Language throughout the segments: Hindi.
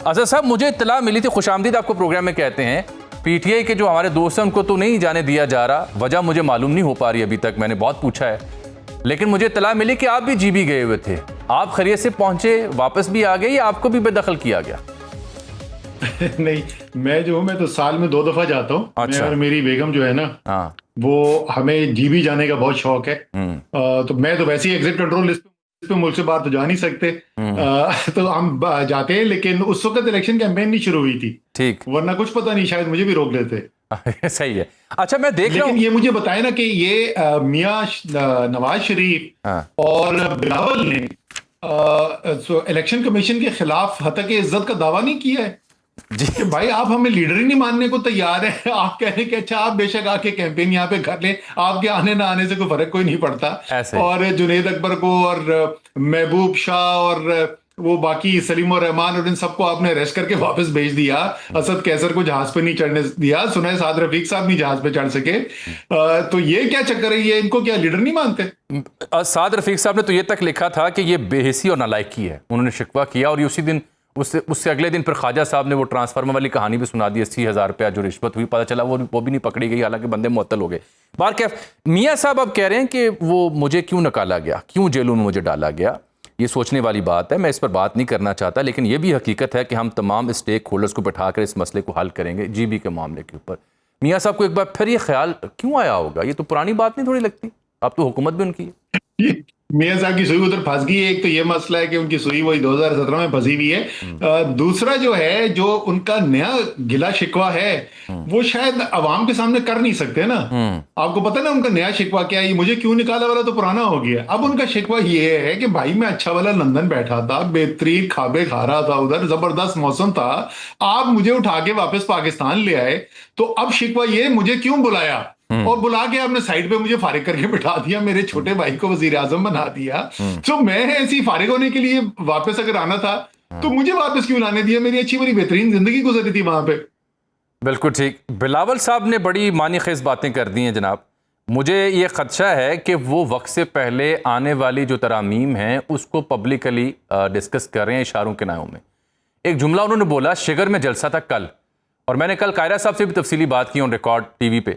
असद साहब, मुझे इत्तला मिली थी, खुशामदीद आपको प्रोग्राम में कहते हैं, पीटीआई के जो हमारे दोस्त हैं उनको तो नहीं जाने दिया जा रहा, वजह मुझे मालूम नहीं हो पा रही अभी तक, मैंने बहुत पूछा है, लेकिन मुझे इत्तला मिली कि आप भी जीबी गए हुए थे, आप खैरियत से पहुंचे, वापस भी आ गए या आपको भी बेदखल किया गया? नहीं, मैं तो साल में 2 दफा जाता हूँ। अच्छा। मैं और मेरी बेगम जो है ना, हाँ। वो हमें जीबी जाने का बहुत शौक है। तो मैं तो वैसे ही एग्जिट कंट्रोल लिस्ट पे मुल्क से बाहर तो जा नहीं सकते, तो हम जाते हैं, लेकिन उस वक्त इलेक्शन कैंपेन नहीं शुरू हुई थी, ठीक। वरना कुछ पता नहीं, शायद मुझे भी रोक लेते। सही है। अच्छा, मैं देख रहा हूँ, लेकिन ये मुझे बताए ना कि ये मियाँ नवाज शरीफ हाँ, और बिलावल ने इलेक्शन कमीशन के खिलाफ हतक इज्जत का दावा नहीं किया है जी। कि भाई आप हमें लीडर ही नहीं मानने को तैयार है। आप कह रहे हैं कि अच्छा आप बेशक आके कैंपेन यहाँ पे कर लें, आपके आने ना आने से कोई फर्क कोई नहीं पड़ता। ऐसे। और जुनेद अकबर को और महबूब शाह और वो बाकी सलीम और रहमान और इन सबको आपने अरेस्ट करके वापस भेज दिया। असद कैसर को जहाज पे नहीं चढ़ने दिया, सुना है साद रफीक साहब नहीं जहाज पे चढ़ सके। तो ये क्या चक्कर है, ये इनको क्या लीडर नहीं मानते? साद रफीक साहब ने तो ये तक लिखा था कि ये बेहिसी और नालायकी है, उन्होंने शिकवा किया, और उसी दिन उससे अगले दिन फिर ख्वाजा साहब ने वो ट्रांसफार्मर वाली कहानी भी सुना दी, 80,000 रुपया जो रिश्वत हुई, पता चला वो भी नहीं पकड़ी गई, हालांकि बंदे मुअत्तल हो गए। बार क्या मियाँ साहब अब कह रहे हैं कि वो मुझे क्यों निकाला गया, क्यों जेलों में मुझे डाला गया, ये सोचने वाली बात है, मैं इस पर बात नहीं करना चाहता, लेकिन ये भी हकीकत है कि हम तमाम स्टेक होल्डर्स को बैठाकर इस मसले को हल करेंगे जीबी के मामले के ऊपर। मियाँ साहब को एक बार फिर ये ख्याल क्यों आया होगा? ये तो पुरानी बात नहीं थोड़ी लगती, अब तो हुकूमत भी उनकी है। मियां साहब की सुई उधर फंस गई है। एक तो ये मसला है कि उनकी सुई वही 2017 में फंसी हुई है। दूसरा जो है, जो उनका नया गिला शिकवा है, वो शायद अवाम के सामने कर नहीं सकते ना। आपको पता ना उनका नया शिकवा क्या है? मुझे क्यों निकाला वाला तो पुराना हो गया। अब उनका शिकवा ये है कि भाई मैं अच्छा वाला लंदन बैठा था, बेहतरीन खाबे खा रहा था, उधर जबरदस्त मौसम था, आप मुझे उठा के वापस पाकिस्तान ले आए, तो अब शिकवा ये मुझे क्यों बुलाया, और बुला के आपने साइड पे मुझे फारिग करके बिठा दिया, मेरे छोटे भाई को वजीर आजम बना दिया। तो मैं ऐसी फारिग होने के लिए वापस अगर आना था तो मुझे वापस क्यों लाने दिया? मेरी अच्छी बड़ी बेहतरीन जिंदगी गुजरी थी वहां पे। बिल्कुल ठीक। बिलावल साहब ने बड़ी मानी खेज बातें कर दी हैं जनाब। मुझे ये खदशा है कि वो वक्त से पहले आने वाली जो तरामीम हैं उसको पब्लिकली डिस्कस कर रहे हैं इशारों के नायों में। एक जुमला उन्होंने बोला, शिगर में जलसा था कल, और मैंने कल कायरा साहब से भी तफसीली बात की ऑन रिकॉर्ड टीवी पे,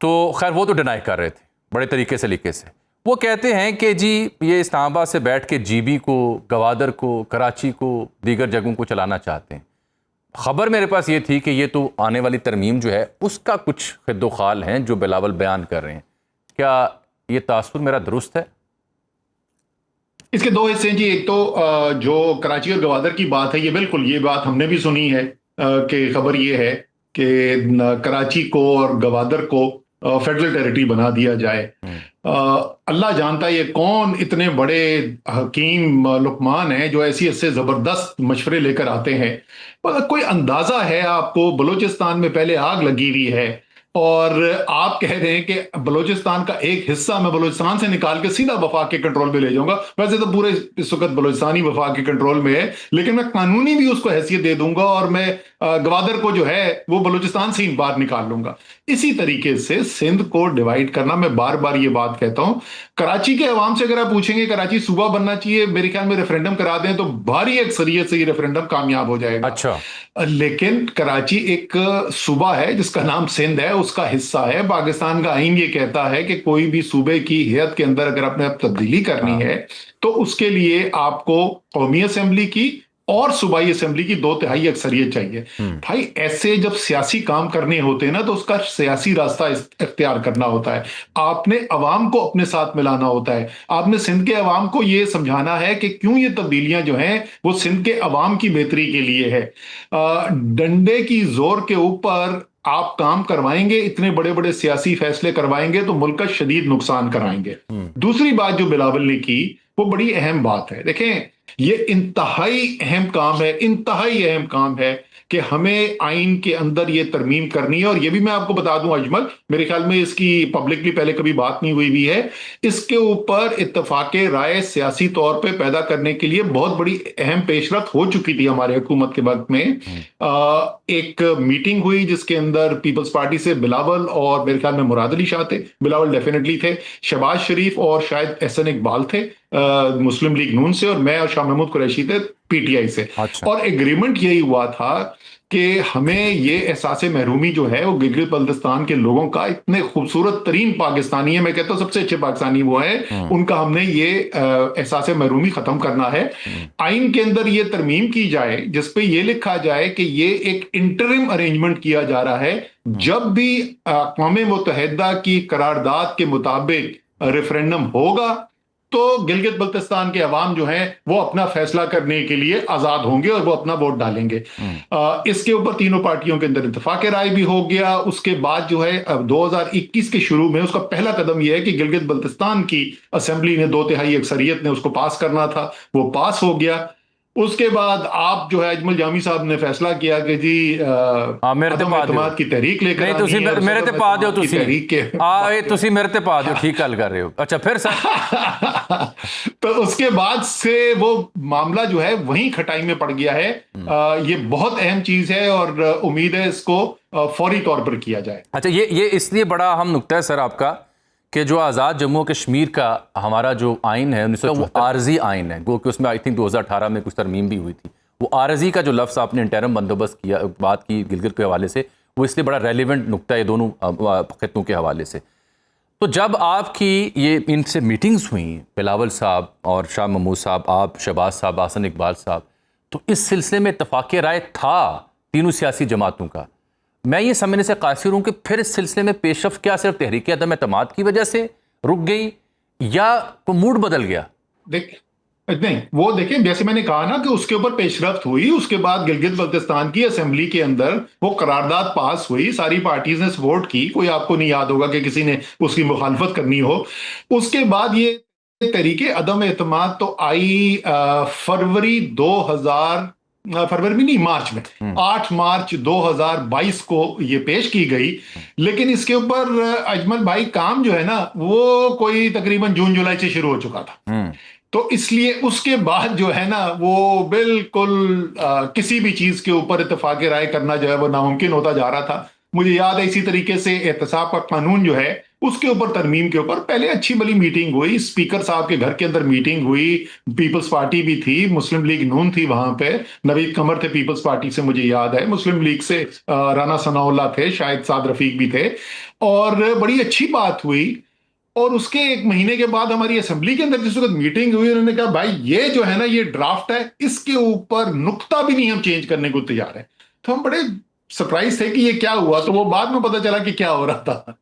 तो खैर वो तो डिनाई कर रहे थे बड़े तरीके से। वो कहते हैं कि जी ये इस्लामाबाद से बैठ के जीबी को, गवादर को, कराची को, दीगर जगहों को चलाना चाहते हैं। खबर मेरे पास ये थी कि ये तो आने वाली तरमीम जो है उसका कुछ खिद्दोखाल हैं जो बिलावल बयान कर रहे हैं। क्या ये तासुर मेरा दुरुस्त है? इसके 2 हिस्से हैं जी। एक तो जो कराची और गवादर की बात है, ये बिल्कुल ये बात हमने भी सुनी है कि खबर ये है कि कराची को और गवादर को फेडरल टेरिटरी बना दिया जाए। अल्लाह जानता है ये कौन इतने बड़े हकीम लुकमान हैं जो ऐसे जबरदस्त मशवरे लेकर आते हैं। पर कोई अंदाजा है आपको? बलूचिस्तान में पहले आग लगी हुई है और आप कह रहे हैं कि बलूचिस्तान का एक हिस्सा मैं बलूचिस्तान से निकाल के सीधा वफाक के कंट्रोल में ले जाऊंगा। वैसे तो पूरे इस वक्त बलूचिस्तान ही वफाक के कंट्रोल में है, लेकिन मैं कानूनी भी उसको हैसियत दे दूंगा और मैं गवादर को जो है वो बलूचिस्तान से ही बाहर निकाल लूंगा। इसी तरीके से सिंध को डिवाइड करना, मैं बार बार ये बात कहता हूं। कराची के अवाम से अगर आप पूछेंगे कराची सूबा बनना चाहिए, मेरे ख्याल में रेफरेंडम करा दें तो भारी अक्सरियत से ये रेफरेंडम कामयाब हो जाएगा। अच्छा। लेकिन कराची एक सूबा है जिसका नाम सिंध है, उसका हिस्सा है। पाकिस्तान का आईन ये कहता है कि कोई भी सूबे की हैत के अंदर अगर आपने तब्दीली करनी है तो उसके लिए आपको कौमी असेंबली की और सूबाई असेंबली की 2/3 अक्सरियत चाहिए। भाई ऐसे जब सियासी काम करने होते हैं ना तो उसका सियासी रास्ता इख्तियार करना होता है। आपने अवाम को अपने साथ मिलाना होता है। आपने सिंध के अवाम को यह समझाना है कि क्यों ये तब्दीलियां जो हैं वो सिंध के अवाम की बेहतरी के लिए है। डंडे की जोर के ऊपर आप काम करवाएंगे, इतने बड़े बड़े सियासी फैसले करवाएंगे तो मुल्क का शदीद नुकसान कराएंगे। दूसरी बात जो बिलावल ने की वो बड़ी अहम बात है। देखें, ये इंतहाई अहम काम है कि हमें आइन के अंदर ये तरमीम करनी है। और ये भी मैं आपको बता दूं अजमल, मेरे ख्याल में इसकी पब्लिकली पहले कभी बात नहीं हुई भी है। इसके ऊपर इत्तफाके राय सियासी तौर पे पैदा करने के लिए बहुत बड़ी अहम पेशरफ हो चुकी थी हमारे हुकूमत के वक्त में। एक मीटिंग हुई जिसके अंदर पीपल्स पार्टी से बिलावल और मेरे ख्याल में मुराद अली शाह थे, बिलावल डेफिनेटली थे, शहबाज शरीफ और शायद एहसन इकबाल थे, मुस्लिम लीग नून से, और मैं और शाह महमूद कुरैशी थे पीटीआई से। अच्छा। और एग्रीमेंट यही हुआ था कि हमें ये एहसास महरूमी जो है वो गिलगित बल्तिस्तान के लोगों का, इतने खूबसूरत तरीन पाकिस्तानी है, मैं कहता हूँ सबसे अच्छे पाकिस्तानी वो है, उनका हमने ये एहसास महरूमी खत्म करना है। आइन के अंदर ये तरमीम की जाए जिसपे ये लिखा जाए कि ये एक इंटरिम अरेंजमेंट किया जा रहा है, जब भी अक़वाम मुत्तहिदा की करारदाद के मुताबिक रेफरेंडम होगा तो गिलगित बल्तिस्तान के अवाम जो हैं वो अपना फैसला करने के लिए आजाद होंगे और वो अपना वोट डालेंगे। इसके ऊपर तीनों पार्टियों के अंदर इत्तेफाक राय भी हो गया। उसके बाद जो है 2021 के शुरू में उसका पहला कदम यह है कि गिलगित बल्तिस्तान की असेंबली ने 2/3 अक्सरियत ने उसको पास करना था, वो पास हो गया। उसके बाद आप जो है अजमल जामी साहब ने फैसला किया कि जी मेरे ते अदम पा एतमाद की तहरीक लेकर नहीं तुसी आनी है, और मेरे ते अदम पा दियो एतमाद की तुसी तहरीक के ये तुसी मेरे ते पा दियो, ठीक गल कर रहे हो। अच्छा फिर सर तो उसके बाद से वो मामला जो है वहीं खटाई में पड़ गया है। ये बहुत अहम चीज है और उम्मीद है इसको फौरी तौर पर किया जाए। अच्छा, ये इसलिए बड़ा अहम नुक्ता है सर आपका कि जो आज़ाद जम्मू कश्मीर का हमारा जो आइन है 1974 वो आर्जी आइन है, गो कि उसमें आई थिंक 2018 में कुछ तरमीम भी हुई थी। वो आर्जी का जो लफ्ज़ आपने इंटरम बंदोबस्त किया, बात की गिलगित के हवाले से, वो इसलिए बड़ा रेलिवेंट नुक्ता है दोनों खित्तों के हवाले से। तो जब आपकी ये इनसे मीटिंग्स हुई, बिलावल साहब और शाह महमूद साहब, आप, शहबाज साहब, आसन इकबाल साहब, तो इस सिलसिले में इत्तफाक़ राय था तीनों सियासी जमातों का। मैं ये समझने से कासिर हूँ कि फिर इस सिलसिले में पेशरफ क्या सिर्फ तहरीक अदम एतमाद की वजह से रुक गई या कोई मूड बदल गया? नहीं, वो देखिए जैसे मैंने कहा ना कि उसके ऊपर पेशरफ्त हुई, उसके बाद गिलगित बल्तिस्तान की असेंबली के अंदर वो करारदाद पास हुई, सारी पार्टीज ने सपोर्ट की, कोई आपको नहीं याद होगा कि किसी ने उसकी मुखालफत करनी हो। उसके बाद ये तहरीके अदम एतमाद तो आई फरवरी 2000, फरवरी में नहीं, मार्च में, 8 मार्च 2022 को ये पेश की गई। लेकिन इसके ऊपर अजमल भाई काम जो है ना वो कोई तकरीबन जून जुलाई से शुरू हो चुका था, तो इसलिए उसके बाद जो है ना वो बिल्कुल किसी भी चीज के ऊपर इत्तेफाक राय करना जो है वो नामुमकिन होता जा रहा था। मुझे याद है इसी तरीके से एहतसाब का कानून जो है उसके ऊपर तरमीम के ऊपर पहले अच्छी भली मीटिंग हुई, स्पीकर साहब के घर के अंदर मीटिंग हुई, पीपल्स पार्टी भी थी, मुस्लिम लीग नून थी वहां पे, नवीद कमर थे पीपल्स पार्टी से मुझे याद है, मुस्लिम लीग से राना सनाउल्लाह थे, शायद साद रफीक भी थे, और बड़ी अच्छी बात हुई। और उसके 1 महीने के बाद हमारी असेंबली के अंदर जिस वक्त मीटिंग हुई, उन्होंने कहा भाई ये जो है ना ये ड्राफ्ट है, इसके ऊपर नुक्ता भी नहीं हम चेंज करने को तैयार है। तो हम बड़े सरप्राइज थे कि ये क्या हुआ, तो वो बाद में पता चला कि क्या हो रहा था।